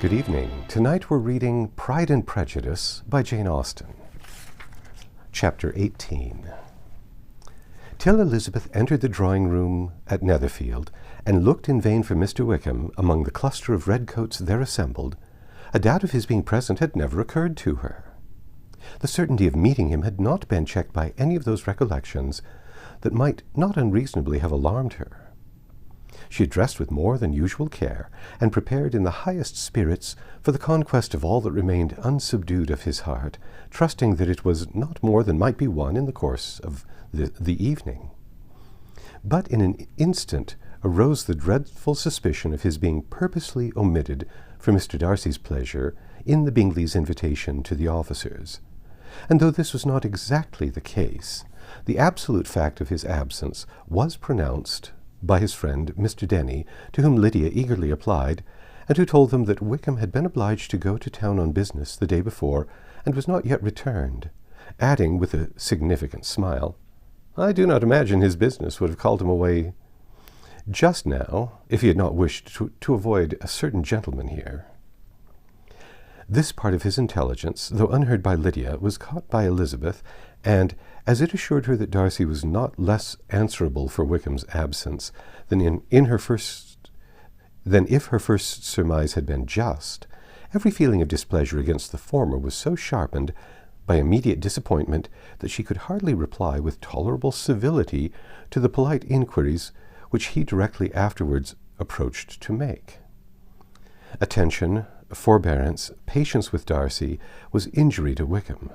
Good evening. Tonight we're reading Pride and Prejudice by Jane Austen. Chapter 18. Till Elizabeth entered the drawing-room at Netherfield and looked in vain for Mr. Wickham among the cluster of redcoats there assembled, a doubt of his being present had never occurred to her. The certainty of meeting him had not been checked by any of those recollections that might not unreasonably have alarmed her. She had dressed with more than usual care, and prepared in the highest spirits for the conquest of all that remained unsubdued of his heart, trusting that it was not more than might be won in the course of the evening. But in an instant arose the dreadful suspicion of his being purposely omitted for Mr. Darcy's pleasure in the Bingleys' invitation to the officers. And though this was not exactly the case, the absolute fact of his absence was pronounced by his friend Mr. Denny, to whom Lydia eagerly applied, and who told them that Wickham had been obliged to go to town on business the day before, and was not yet returned, adding with a significant smile, "I do not imagine his business would have called him away just now, if he had not wished to avoid a certain gentleman here." This part of his intelligence, though unheard by Lydia, was caught by Elizabeth, and as it assured her that Darcy was not less answerable for Wickham's absence than if her first surmise had been just, every feeling of displeasure against the former was so sharpened by immediate disappointment that she could hardly reply with tolerable civility to the polite inquiries which he directly afterwards approached to make. Attention, forbearance, patience with Darcy was injury to Wickham.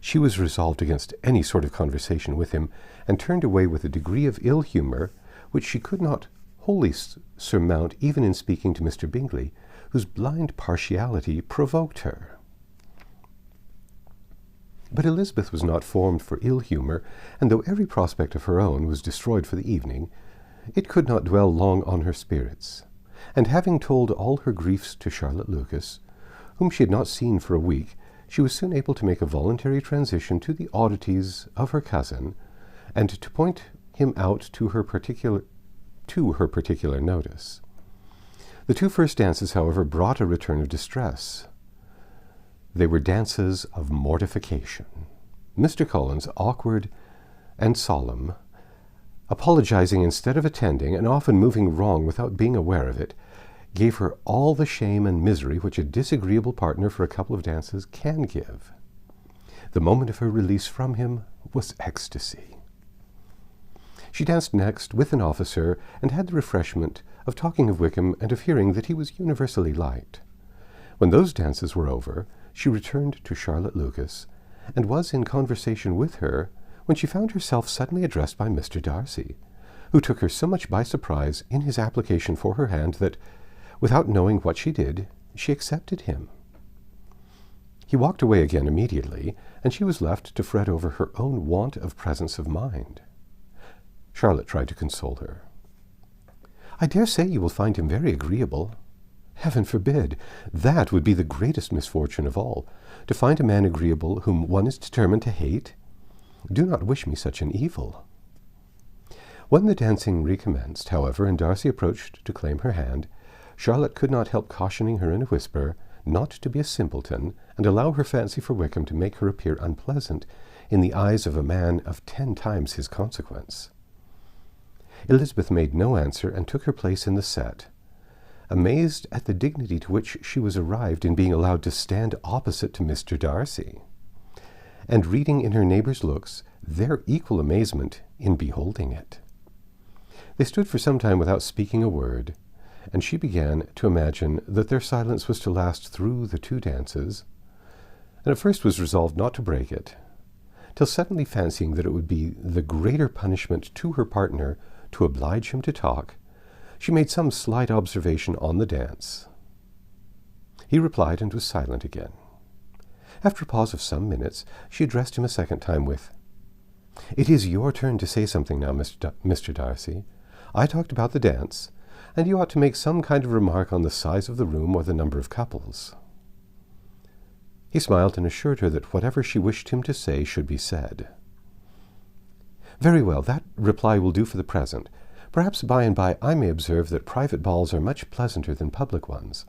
She was resolved against any sort of conversation with him, and turned away with a degree of ill-humour which she could not wholly surmount even in speaking to Mr. Bingley, whose blind partiality provoked her. But Elizabeth was not formed for ill-humour, and though every prospect of her own was destroyed for the evening, it could not dwell long on her spirits, and having told all her griefs to Charlotte Lucas, whom she had not seen for a week, she was soon able to make a voluntary transition to the oddities of her cousin, and to point him out to her particular notice. The two first dances, however, brought a return of distress. They were dances of mortification. Mr. Collins, awkward and solemn, apologizing instead of attending, and often moving wrong without being aware of it, gave her all the shame and misery which a disagreeable partner for a couple of dances can give. The moment of her release from him was ecstasy. She danced next with an officer, and had the refreshment of talking of Wickham and of hearing that he was universally liked. When those dances were over, she returned to Charlotte Lucas, and was in conversation with her when she found herself suddenly addressed by Mr. Darcy, who took her so much by surprise in his application for her hand that, without knowing what she did, she accepted him. He walked away again immediately, and she was left to fret over her own want of presence of mind. Charlotte tried to console her. "I dare say you will find him very agreeable." "Heaven forbid! That would be the greatest misfortune of all, to find a man agreeable whom one is determined to hate. Do not wish me such an evil." When the dancing recommenced, however, and Darcy approached to claim her hand, Charlotte could not help cautioning her in a whisper not to be a simpleton, and allow her fancy for Wickham to make her appear unpleasant in the eyes of a man of 10 times his consequence. Elizabeth made no answer, and took her place in the set, amazed at the dignity to which she was arrived in being allowed to stand opposite to Mr. Darcy, and reading in her neighbours' looks their equal amazement in beholding it. They stood for some time without speaking a word, and she began to imagine that their silence was to last through the 2 dances, and at first was resolved not to break it, till suddenly fancying that it would be the greater punishment to her partner to oblige him to talk, she made some slight observation on the dance. He replied, and was silent again. After a pause of some minutes, she addressed him a second time with, "It is your turn to say something now, Mr. Darcy. I talked about the dance, and you ought to make some kind of remark on the size of the room or the number of couples." He smiled and assured her that whatever she wished him to say should be said. "Very well, that reply will do for the present. Perhaps by and by I may observe that private balls are much pleasanter than public ones.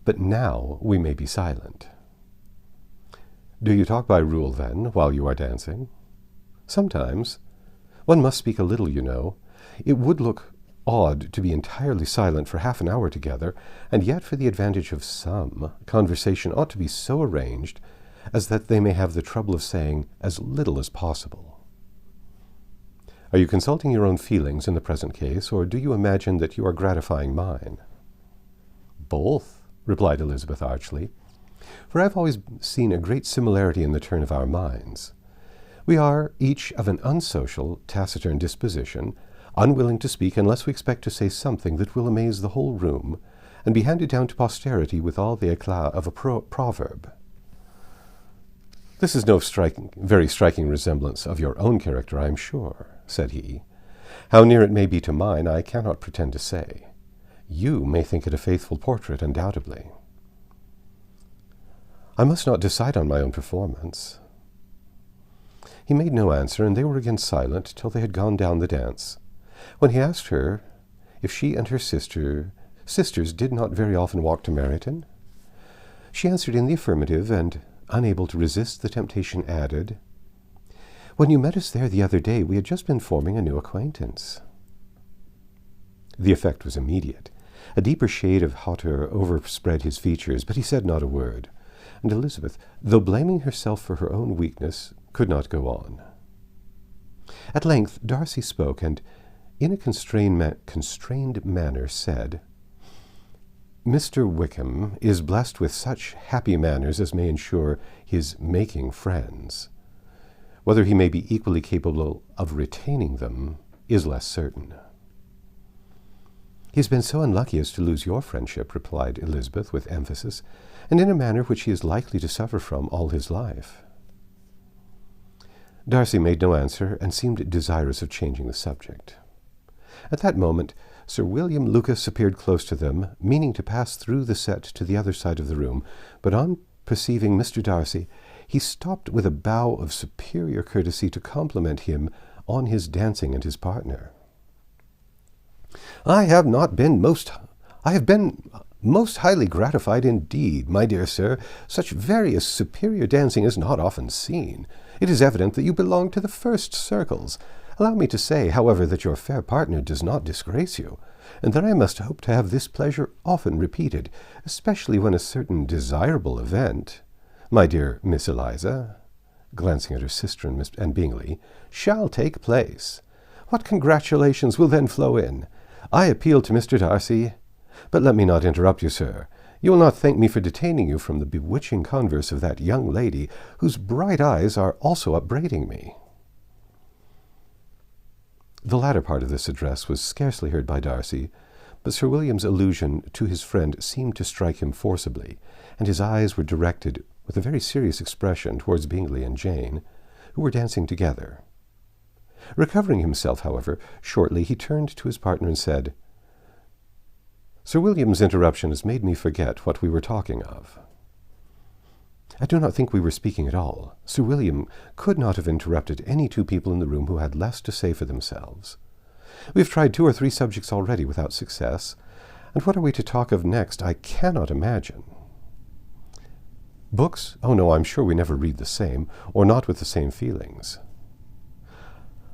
But now we may be silent. Do you talk by rule, then, while you are dancing? Sometimes. One must speak a little, you know. It would look odd to be entirely silent for half an hour together, and yet for the advantage of some, conversation ought to be so arranged as that they may have the trouble of saying as little as possible. Are you consulting your own feelings in the present case, or do you imagine that you are gratifying mine? Both, replied Elizabeth archly, for I have always seen a great similarity in the turn of our minds. We are each of an unsocial, taciturn disposition, unwilling to speak unless we expect to say something that will amaze the whole room, and be handed down to posterity with all the éclat of a proverb. This is no very striking resemblance of your own character, I am sure, said he. How near it may be to mine, I cannot pretend to say. You may think it a faithful portrait, undoubtedly. I must not decide on my own performance. He made no answer, and they were again silent till they had gone down the dance, when he asked her if she and her sisters did not very often walk to Meryton. She answered in the affirmative, and, unable to resist the temptation, added, "When you met us there the other day, we had just been forming a new acquaintance." The effect was immediate. A deeper shade of hauteur overspread his features, but he said not a word, and Elizabeth, though blaming herself for her own weakness, could not go on. At length Darcy spoke, and in a constrained manner said, "Mr. Wickham is blessed with such happy manners as may ensure his making friends. Whether he may be equally capable of retaining them is less certain." "He has been so unlucky as to lose your friendship," replied Elizabeth with emphasis, "and in a manner which he is likely to suffer from all his life." Darcy made no answer, and seemed desirous of changing the subject. At that moment Sir William Lucas appeared close to them, meaning to pass through the set to the other side of the room, but on perceiving Mr. Darcy, he stopped with a bow of superior courtesy to compliment him on his dancing and his partner. I have been most highly gratified indeed, my dear sir. Such various superior dancing is not often seen. It is evident that you belong to the first circles. Allow me to say, however, that your fair partner does not disgrace you, and that I must hope to have this pleasure often repeated, especially when a certain desirable event, my dear Miss Eliza," glancing at her sister and Bingley, "shall take place. What congratulations will then flow in! I appeal to Mr. Darcy. But let me not interrupt you, sir. You will not thank me for detaining you from the bewitching converse of that young lady, whose bright eyes are also upbraiding me." The latter part of this address was scarcely heard by Darcy, but Sir William's allusion to his friend seemed to strike him forcibly, and his eyes were directed with a very serious expression towards Bingley and Jane, who were dancing together. Recovering himself, however, shortly he turned to his partner and said, "Sir William's interruption has made me forget what we were talking of." "I do not think we were speaking at all. Sir William could not have interrupted any two people in the room who had less to say for themselves. We have tried 2 or 3 subjects already without success, and what are we to talk of next I cannot imagine. Books? Oh no, I'm sure we never read the same, or not with the same feelings."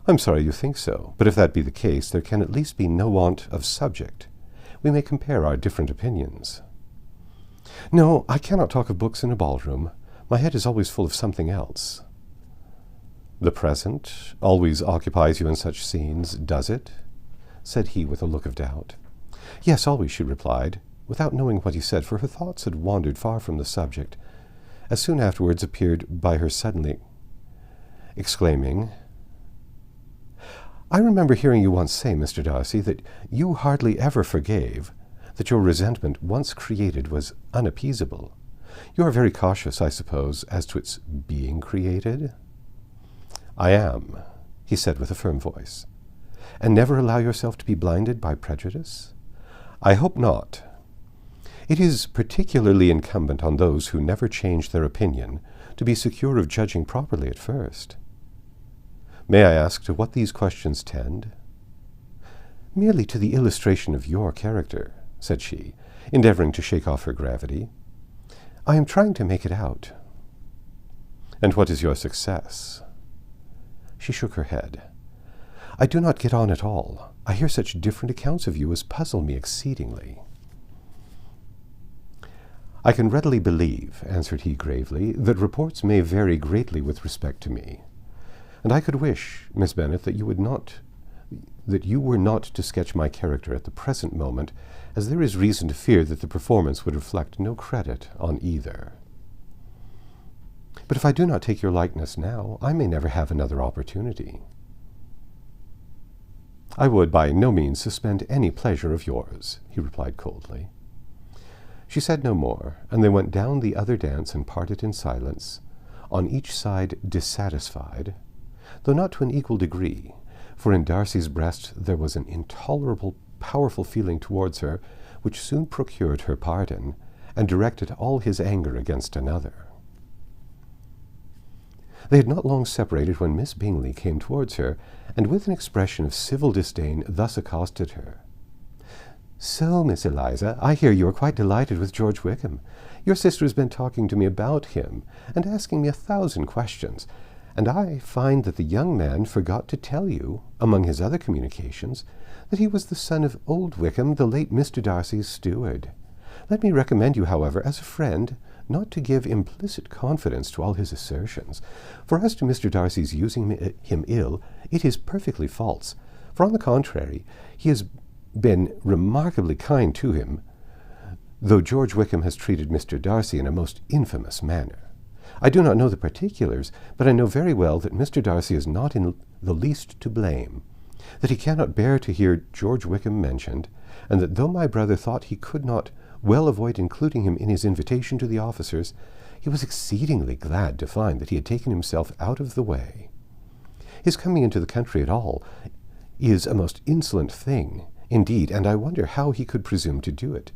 "I'm sorry you think so, but if that be the case, there can at least be no want of subject. We may compare our different opinions." "No, I cannot talk of books in a ballroom. My head is always full of something else." "The present always occupies you in such scenes, does it?" said he with a look of doubt. "Yes, always," she replied, without knowing what he said, for her thoughts had wandered far from the subject, as soon afterwards appeared by her suddenly exclaiming, "I remember hearing you once say, Mr. Darcy, that you hardly ever forgave, that your resentment once created was unappeasable. You are very cautious, I suppose, as to its being created?" "I am," he said with a firm voice. "And never allow yourself to be blinded by prejudice?" "I hope not. It is particularly incumbent on those who never change their opinion to be secure of judging properly at first. May I ask to what these questions tend?" "Merely to the illustration of your character," said she, endeavouring to shake off her gravity. "I am trying to make it out." "And what is your success?" She shook her head. "I do not get on at all. I hear such different accounts of you as puzzle me exceedingly." "I can readily believe," answered he gravely, "that reports may vary greatly with respect to me. And I could wish, Miss Bennet, that you were not to sketch my character at the present moment, as there is reason to fear that the performance would reflect no credit on either. But if I do not take your likeness now, I may never have another opportunity." "I would by no means suspend any pleasure of yours," he replied coldly. She said no more, and they went down the other dance and parted in silence, on each side dissatisfied, though not to an equal degree, for in Darcy's breast there was an intolerable, powerful feeling towards her, which soon procured her pardon, and directed all his anger against another. They had not long separated when Miss Bingley came towards her, and with an expression of civil disdain thus accosted her. "So, Miss Eliza, I hear you are quite delighted with George Wickham. Your sister has been talking to me about him, and asking me 1,000 questions, and I find that the young man forgot to tell you, among his other communications, that he was the son of old Wickham, the late Mr. Darcy's steward. Let me recommend you, however, as a friend, not to give implicit confidence to all his assertions, for as to Mr. Darcy's using him ill, it is perfectly false, for on the contrary, he has been remarkably kind to him, though George Wickham has treated Mr. Darcy in a most infamous manner. I do not know the particulars, but I know very well that Mr. Darcy is not in the least to blame, that he cannot bear to hear George Wickham mentioned, and that though my brother thought he could not well avoid including him in his invitation to the officers, he was exceedingly glad to find that he had taken himself out of the way. His coming into the country at all is a most insolent thing, indeed, and I wonder how he could presume to do it.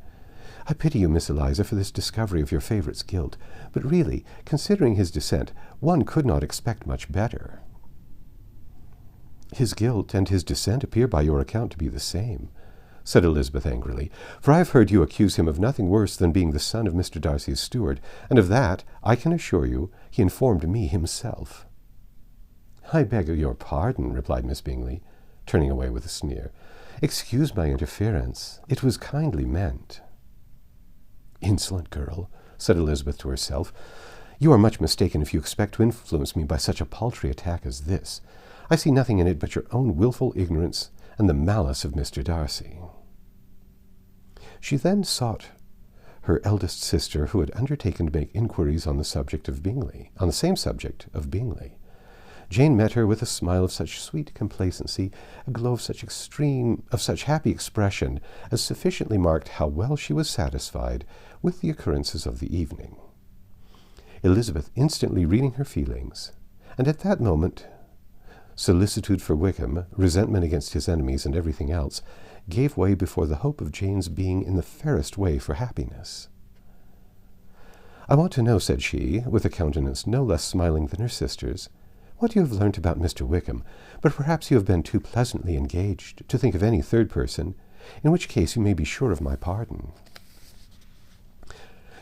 I pity you, Miss Eliza, for this discovery of your favourite's guilt, but really, considering his descent, one could not expect much better." "His guilt and his descent appear by your account to be the same," said Elizabeth angrily, "for I have heard you accuse him of nothing worse than being the son of Mr. Darcy's steward, and of that, I can assure you, he informed me himself." "I beg your pardon," replied Miss Bingley, turning away with a sneer. "Excuse my interference. It was kindly meant." "Insolent girl," said Elizabeth to herself. "You are much mistaken if you expect to influence me by such a paltry attack as this. I see nothing in it but your own wilful ignorance and the malice of Mr. Darcy." She then sought her eldest sister, who had undertaken to make inquiries on the same subject of Bingley. Jane met her with a smile of such sweet complacency, a glow of such happy expression, as sufficiently marked how well she was satisfied with the occurrences of the evening. Elizabeth instantly reading her feelings, and at that moment solicitude for Wickham, resentment against his enemies, and everything else, gave way before the hope of Jane's being in the fairest way for happiness. "I want to know," said she, with a countenance no less smiling than her sister's, "what you have learnt about Mr. Wickham, but perhaps you have been too pleasantly engaged to think of any third person, in which case you may be sure of my pardon."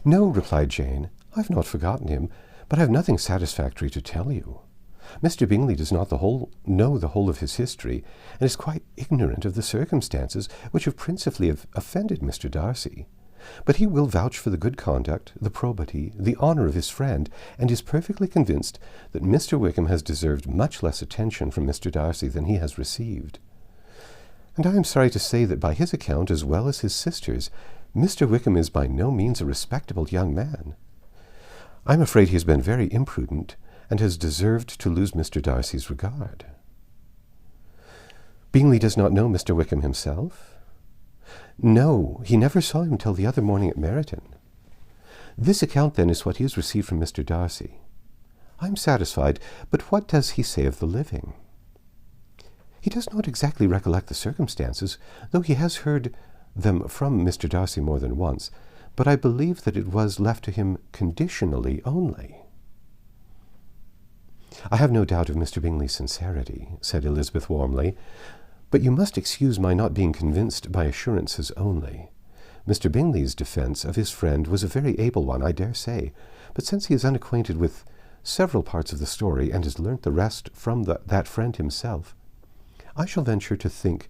"No," replied Jane, "I have not forgotten him, but I have nothing satisfactory to tell you. Mr. Bingley does not know the whole of his history, and is quite ignorant of the circumstances which have principally offended Mr. Darcy. But he will vouch for the good conduct, the probity, the honour of his friend, and is perfectly convinced that Mr. Wickham has deserved much less attention from Mr. Darcy than he has received. And I am sorry to say that by his account, as well as his sister's, Mr. Wickham is by no means a respectable young man. I am afraid he has been very imprudent, and has deserved to lose Mr. Darcy's regard." "Bingley does not know Mr. Wickham himself?" "No, he never saw him till the other morning at Meryton." "This account, then, is what he has received from Mr. Darcy. I am satisfied, but what does he say of the living?" "He does not exactly recollect the circumstances, though he has heard them from Mr. Darcy more than once, but I believe that it was left to him conditionally only." "I have no doubt of Mr. Bingley's sincerity," said Elizabeth warmly, "but you must excuse my not being convinced by assurances only. Mr. Bingley's defence of his friend was a very able one, I dare say, but since he is unacquainted with several parts of the story and has learnt the rest from that friend himself, I shall venture to think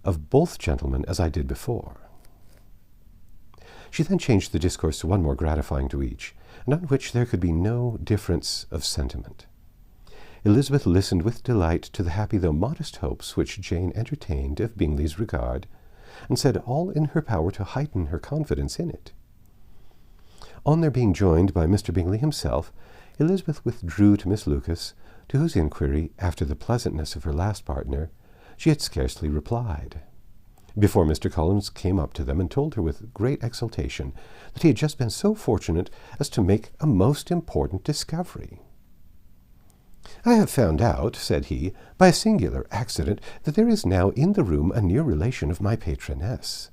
of both gentlemen as I did before. She then changed the discourse to one more gratifying to each, and on which there could be no difference of sentiment. Elizabeth listened with delight to the happy though modest hopes which Jane entertained of Bingley's regard, and said all in her power to heighten her confidence in it. On their being joined by Mr. Bingley himself, Elizabeth withdrew to Miss Lucas, to whose inquiry, after the pleasantness of her last partner, she had scarcely replied, before Mr. Collins came up to them and told her with great exultation that he had just been so fortunate as to make a most important discovery. "I have found out," said he, "by a singular accident, that there is now in the room a near relation of my patroness.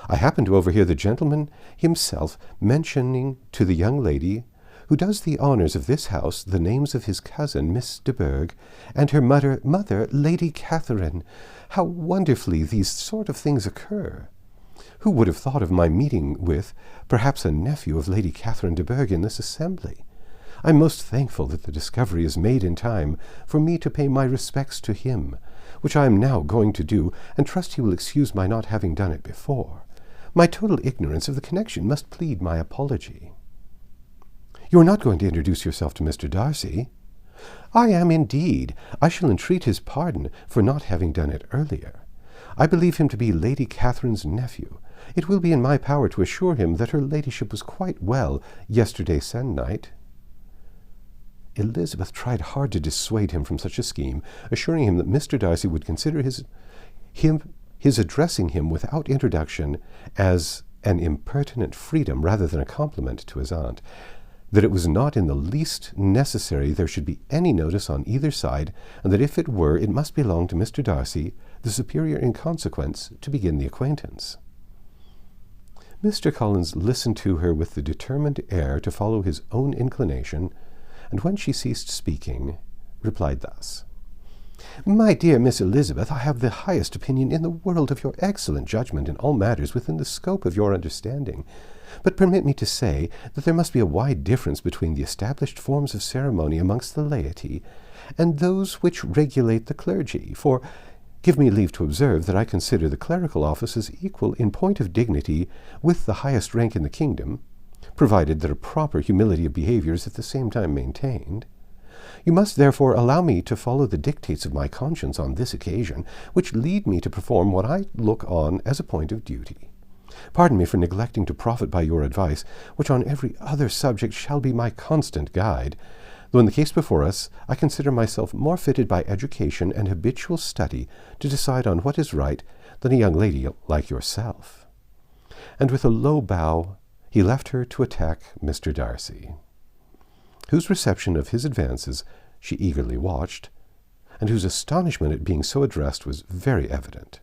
I happened to overhear the gentleman himself mentioning to the young lady who does the honours of this house the names of his cousin, Miss de Bourgh, and her mother, Lady Catherine. How wonderfully these sort of things occur! Who would have thought of my meeting with, perhaps, a nephew of Lady Catherine de Bourgh in this assembly? I am most thankful that the discovery is made in time for me to pay my respects to him, which I am now going to do, and trust he will excuse my not having done it before. My total ignorance of the connection must plead my apology." "You are not going to introduce yourself to Mr. Darcy?" "I am indeed. I shall entreat his pardon for not having done it earlier. I believe him to be Lady Catherine's nephew. It will be in my power to assure him that her ladyship was quite well yesterday se'nnight." Elizabeth tried hard to dissuade him from such a scheme, assuring him that Mr. Darcy would consider his addressing him without introduction as an impertinent freedom rather than a compliment to his aunt, that it was not in the least necessary there should be any notice on either side, and that if it were, it must belong to Mr. Darcy, the superior in consequence, to begin the acquaintance. Mr. Collins listened to her with the determined air to follow his own inclination, and when she ceased speaking, replied thus: "My dear Miss Elizabeth, I have the highest opinion in the world of your excellent judgment in all matters within the scope of your understanding. But permit me to say that there must be a wide difference between the established forms of ceremony amongst the laity and those which regulate the clergy, for give me leave to observe that I consider the clerical office as equal in point of dignity with the highest rank in the kingdom, provided that a proper humility of behaviour is at the same time maintained. You must therefore allow me to follow the dictates of my conscience on this occasion, which lead me to perform what I look on as a point of duty. Pardon me for neglecting to profit by your advice, which on every other subject shall be my constant guide, though in the case before us I consider myself more fitted by education and habitual study to decide on what is right than a young lady like yourself." And with a low bow he left her to attack Mr. Darcy, whose reception of his advances she eagerly watched, and whose astonishment at being so addressed was very evident.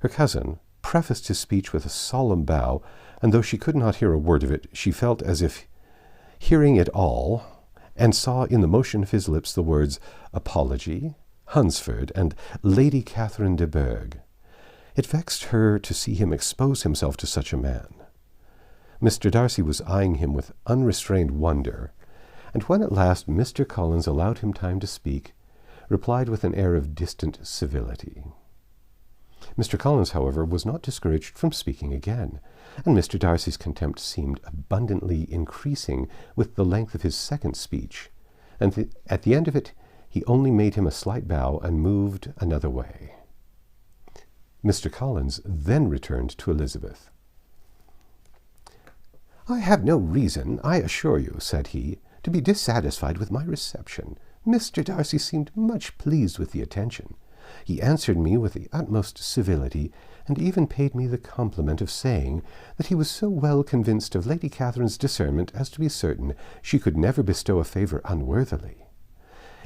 Her cousin prefaced his speech with a solemn bow, and though she could not hear a word of it, she felt as if hearing it all, and saw in the motion of his lips the words apology, Hunsford, and Lady Catherine de Bourgh. It vexed her to see him expose himself to such a man. Mr. Darcy was eyeing him with unrestrained wonder, and when at last Mr. Collins allowed him time to speak, replied with an air of distant civility. Mr. Collins, however, was not discouraged from speaking again, and Mr. Darcy's contempt seemed abundantly increasing with the length of his second speech, and at the end of it he only made him a slight bow and moved another way. Mr. Collins then returned to Elizabeth. "I have no reason, I assure you," said he, "to be dissatisfied with my reception. Mr. Darcy seemed much pleased with the attention. He answered me with the utmost civility, and even paid me the compliment of saying that he was so well convinced of Lady Catherine's discernment as to be certain she could never bestow a favour unworthily.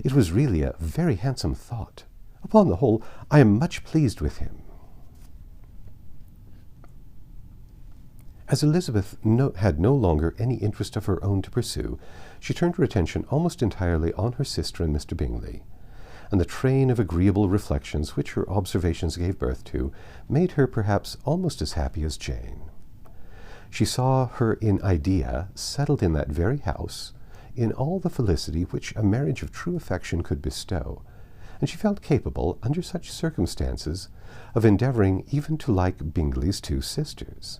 It was really a very handsome thought. Upon the whole, I am much pleased with him." As Elizabeth had no longer any interest of her own to pursue, she turned her attention almost entirely on her sister and Mr. Bingley, and the train of agreeable reflections which her observations gave birth to made her perhaps almost as happy as Jane. She saw her in idea settled in that very house, in all the felicity which a marriage of true affection could bestow, and she felt capable, under such circumstances, of endeavouring even to like Bingley's two sisters.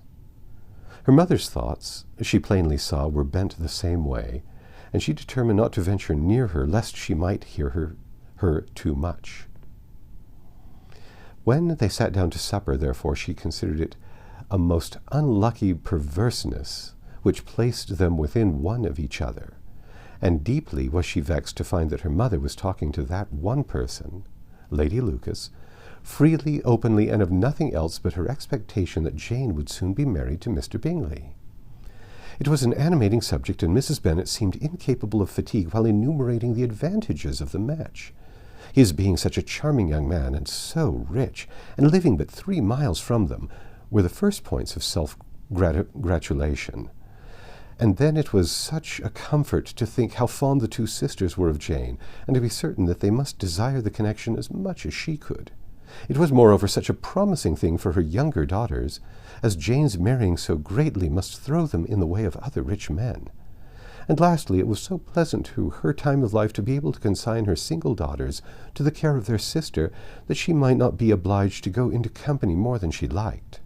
Her mother's thoughts, she plainly saw, were bent the same way, and she determined not to venture near her, lest she might hear her too much. When they sat down to supper, therefore, she considered it a most unlucky perverseness which placed them within one of each other, and deeply was she vexed to find that her mother was talking to that one person, Lady Lucas, freely, openly, and of nothing else but her expectation that Jane would soon be married to Mr. Bingley. It was an animating subject, and Mrs. Bennet seemed incapable of fatigue while enumerating the advantages of the match. His being such a charming young man, and so rich, and living but 3 miles from them, were the first points of self-gratulation. And then it was such a comfort to think how fond the two sisters were of Jane, and to be certain that they must desire the connection as much as she could. It was, moreover, such a promising thing for her younger daughters, as Jane's marrying so greatly must throw them in the way of other rich men. And lastly, it was so pleasant to her time of life to be able to consign her single daughters to the care of their sister, that she might not be obliged to go into company more than she liked.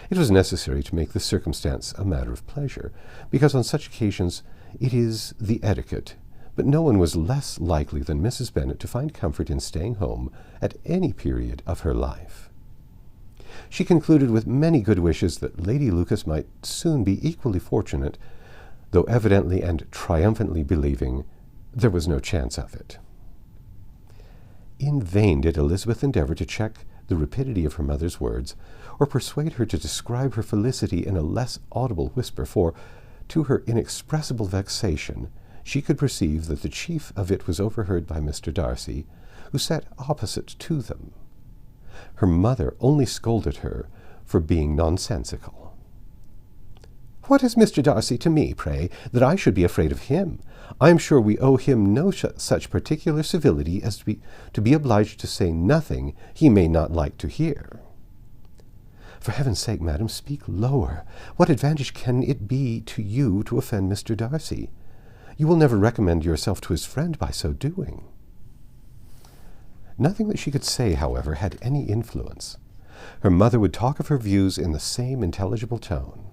It was necessary to make this circumstance a matter of pleasure, because on such occasions it is the etiquette, but no one was less likely than Mrs. Bennet to find comfort in staying home at any period of her life. She concluded with many good wishes that Lady Lucas might soon be equally fortunate, though evidently and triumphantly believing there was no chance of it. In vain did Elizabeth endeavour to check the rapidity of her mother's words, or persuade her to describe her felicity in a less audible whisper, for, to her inexpressible vexation, she could perceive that the chief of it was overheard by Mr. Darcy, who sat opposite to them. Her mother only scolded her for being nonsensical. "What is Mr. Darcy to me, pray, that I should be afraid of him? I am sure we owe him no such particular civility as to be obliged to say nothing he may not like to hear." "For heaven's sake, madam, speak lower. What advantage can it be to you to offend Mr. Darcy? You will never recommend yourself to his friend by so doing." Nothing that she could say, however, had any influence. Her mother would talk of her views in the same intelligible tone.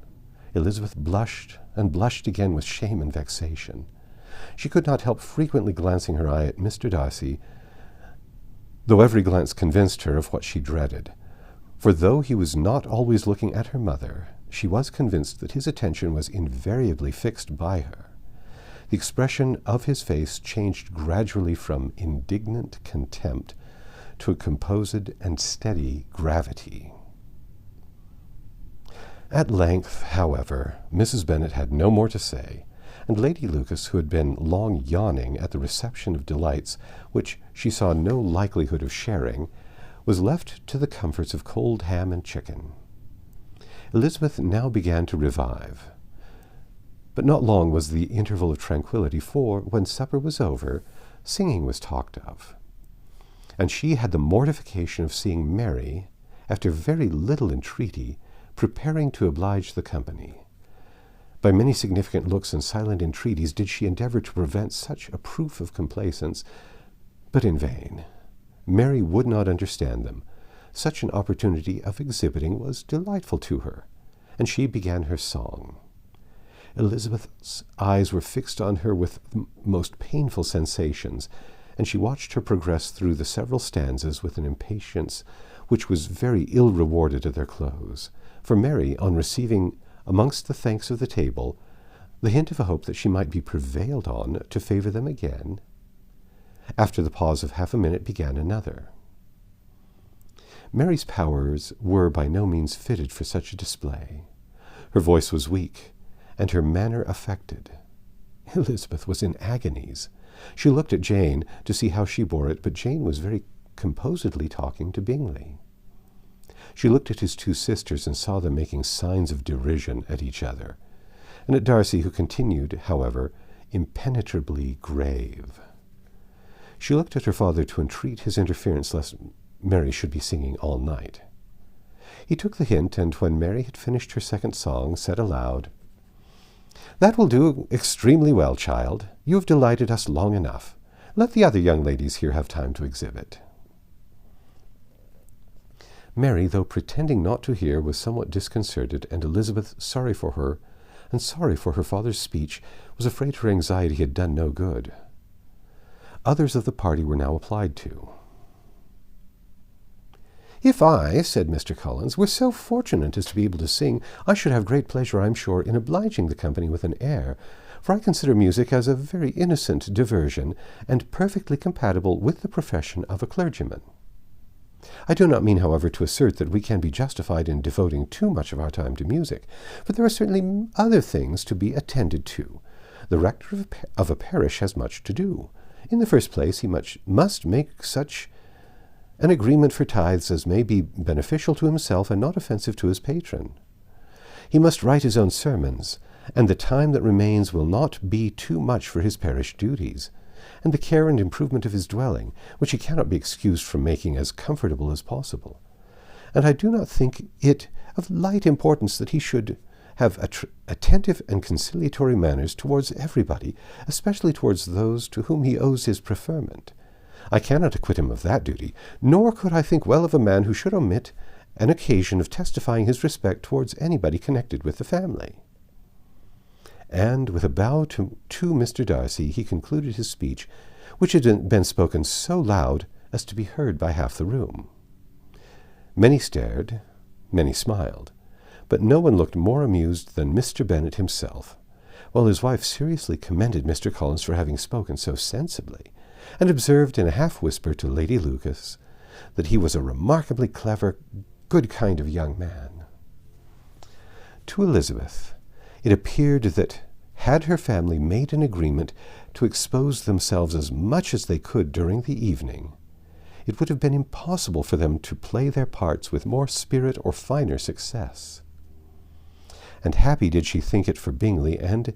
Elizabeth blushed, and blushed again with shame and vexation. She could not help frequently glancing her eye at Mr. Darcy, though every glance convinced her of what she dreaded. For though he was not always looking at her mother, she was convinced that his attention was invariably fixed by her. The expression of his face changed gradually from indignant contempt to a composed and steady gravity. At length, however, Mrs. Bennet had no more to say, and Lady Lucas, who had been long yawning at the reception of delights which she saw no likelihood of sharing, was left to the comforts of cold ham and chicken. Elizabeth now began to revive. But not long was the interval of tranquillity, for, when supper was over, singing was talked of, and she had the mortification of seeing Mary, after very little entreaty, preparing to oblige the company. By many significant looks and silent entreaties did she endeavour to prevent such a proof of complaisance, but in vain. Mary would not understand them. Such an opportunity of exhibiting was delightful to her, and she began her song. Elizabeth's eyes were fixed on her with most painful sensations, and she watched her progress through the several stanzas with an impatience which was very ill rewarded at their close. For Mary, on receiving, amongst the thanks of the table, the hint of a hope that she might be prevailed on to favour them again, after the pause of half a minute began another. Mary's powers were by no means fitted for such a display. Her voice was weak, and her manner affected. Elizabeth was in agonies. She looked at Jane to see how she bore it, but Jane was very composedly talking to Bingley. She looked at his two sisters and saw them making signs of derision at each other, and at Darcy, who continued, however, impenetrably grave. She looked at her father to entreat his interference lest Mary should be singing all night. He took the hint, and when Mary had finished her second song, said aloud, "That will do extremely well, child. You have delighted us long enough. Let the other young ladies here have time to exhibit." Mary, though pretending not to hear, was somewhat disconcerted, and Elizabeth, sorry for her, and sorry for her father's speech, was afraid her anxiety had done no good. Others of the party were now applied to. "If I," said Mr. Collins, "were so fortunate as to be able to sing, I should have great pleasure, I am sure, in obliging the company with an air, for I consider music as a very innocent diversion, and perfectly compatible with the profession of a clergyman. I do not mean, however, to assert that we can be justified in devoting too much of our time to music, for there are certainly other things to be attended to. The rector of a parish has much to do. In the first place, he must make such an agreement for tithes as may be beneficial to himself and not offensive to his patron. He must write his own sermons, and the time that remains will not be too much for his parish duties, and the care and improvement of his dwelling, which he cannot be excused from making as comfortable as possible. And I do not think it of light importance that he should have attentive and conciliatory manners towards everybody, especially towards those to whom he owes his preferment. I cannot acquit him of that duty, nor could I think well of a man who should omit an occasion of testifying his respect towards anybody connected with the family." And with a bow to Mr. Darcy, he concluded his speech, which had been spoken so loud as to be heard by half the room. Many stared, many smiled, but no one looked more amused than Mr. Bennet himself, while his wife seriously commended Mr. Collins for having spoken so sensibly, and observed in a half-whisper to Lady Lucas that he was a remarkably clever, good kind of young man. To Elizabeth, it appeared that, had her family made an agreement to expose themselves as much as they could during the evening, it would have been impossible for them to play their parts with more spirit or finer success. And happy did she think it for Bingley and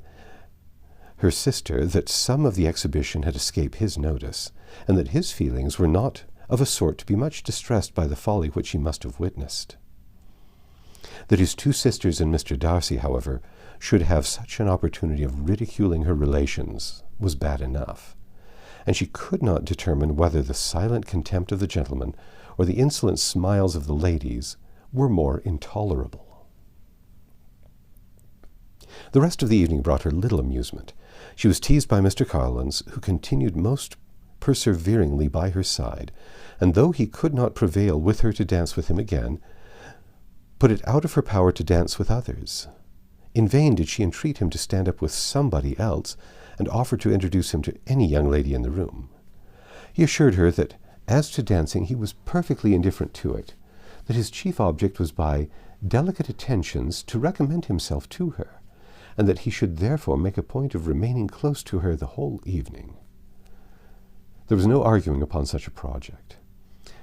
her sister that some of the exhibition had escaped his notice, and that his feelings were not of a sort to be much distressed by the folly which he must have witnessed. That his two sisters and Mr. Darcy, however, should have such an opportunity of ridiculing her relations was bad enough, and she could not determine whether the silent contempt of the gentlemen or the insolent smiles of the ladies were more intolerable. The rest of the evening brought her little amusement. She was teased by Mr. Collins, who continued most perseveringly by her side, and though he could not prevail with her to dance with him again, put it out of her power to dance with others. In vain did she entreat him to stand up with somebody else, and offer to introduce him to any young lady in the room. He assured her that, as to dancing, he was perfectly indifferent to it, that his chief object was by delicate attentions to recommend himself to her, and that he should therefore make a point of remaining close to her the whole evening. There was no arguing upon such a project.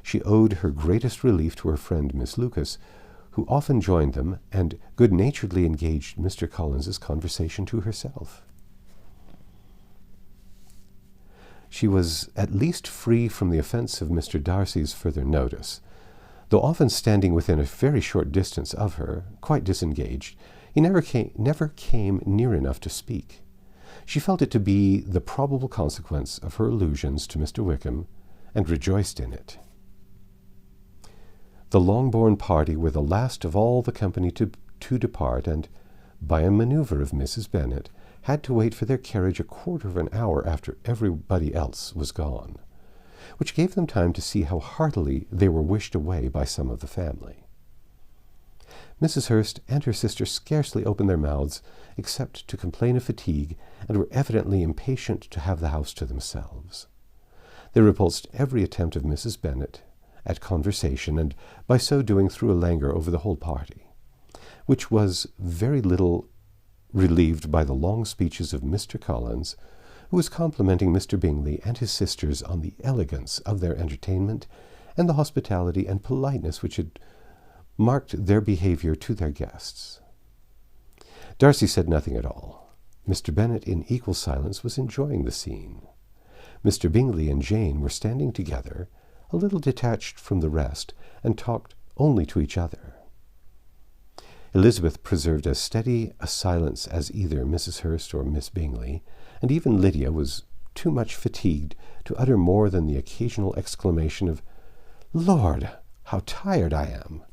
She owed her greatest relief to her friend Miss Lucas, who often joined them, and good-naturedly engaged Mr. Collins's conversation to herself. She was at least free from the offence of Mr. Darcy's further notice. Though often standing within a very short distance of her, quite disengaged, he never came near enough to speak. She felt it to be the probable consequence of her allusions to Mr. Wickham, and rejoiced in it. The Longbourn party were the last of all the company to depart, and, by a manoeuvre of Mrs. Bennet, had to wait for their carriage a quarter of an hour after everybody else was gone, which gave them time to see how heartily they were wished away by some of the family. Mrs. Hurst and her sister scarcely opened their mouths except to complain of fatigue, and were evidently impatient to have the house to themselves. They repulsed every attempt of Mrs. Bennet at conversation, and by so doing threw a languor over the whole party, which was very little relieved by the long speeches of Mr. Collins, who was complimenting Mr. Bingley and his sisters on the elegance of their entertainment, and the hospitality and politeness which had marked their behaviour to their guests. Darcy said nothing at all. Mr. Bennet, in equal silence, was enjoying the scene. Mr. Bingley and Jane were standing together, a little detached from the rest, and talked only to each other. Elizabeth preserved as steady a silence as either Mrs. Hurst or Miss Bingley, and even Lydia was too much fatigued to utter more than the occasional exclamation of, "Lord, how tired I am!"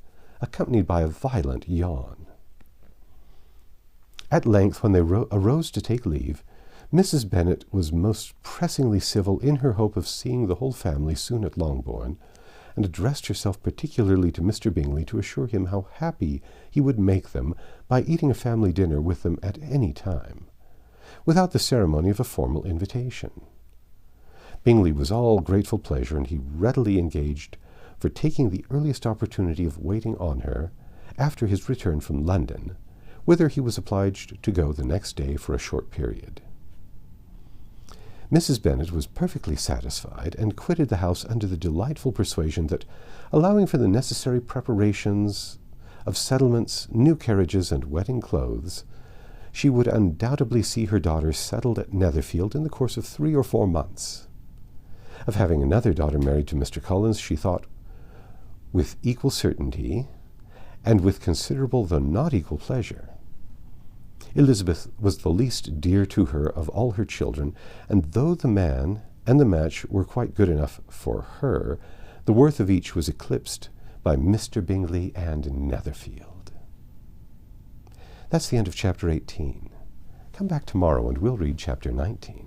accompanied by a violent yawn. At length, when they arose to take leave, Mrs. Bennet was most pressingly civil in her hope of seeing the whole family soon at Longbourn, and addressed herself particularly to Mr. Bingley to assure him how happy he would make them by eating a family dinner with them at any time, without the ceremony of a formal invitation. Bingley was all grateful pleasure, and he readily engaged for taking the earliest opportunity of waiting on her after his return from London, whither he was obliged to go the next day for a short period. Mrs. Bennet was perfectly satisfied, and quitted the house under the delightful persuasion that, allowing for the necessary preparations of settlements, new carriages, and wedding clothes, she would undoubtedly see her daughter settled at Netherfield in the course of 3 or 4 months. Of having another daughter married to Mr. Collins, she thought with equal certainty, and with considerable though not equal pleasure. Elizabeth was the least dear to her of all her children, and though the man and the match were quite good enough for her, the worth of each was eclipsed by Mr. Bingley and Netherfield. That's the end of chapter 18. Come back tomorrow and we'll read chapter 19.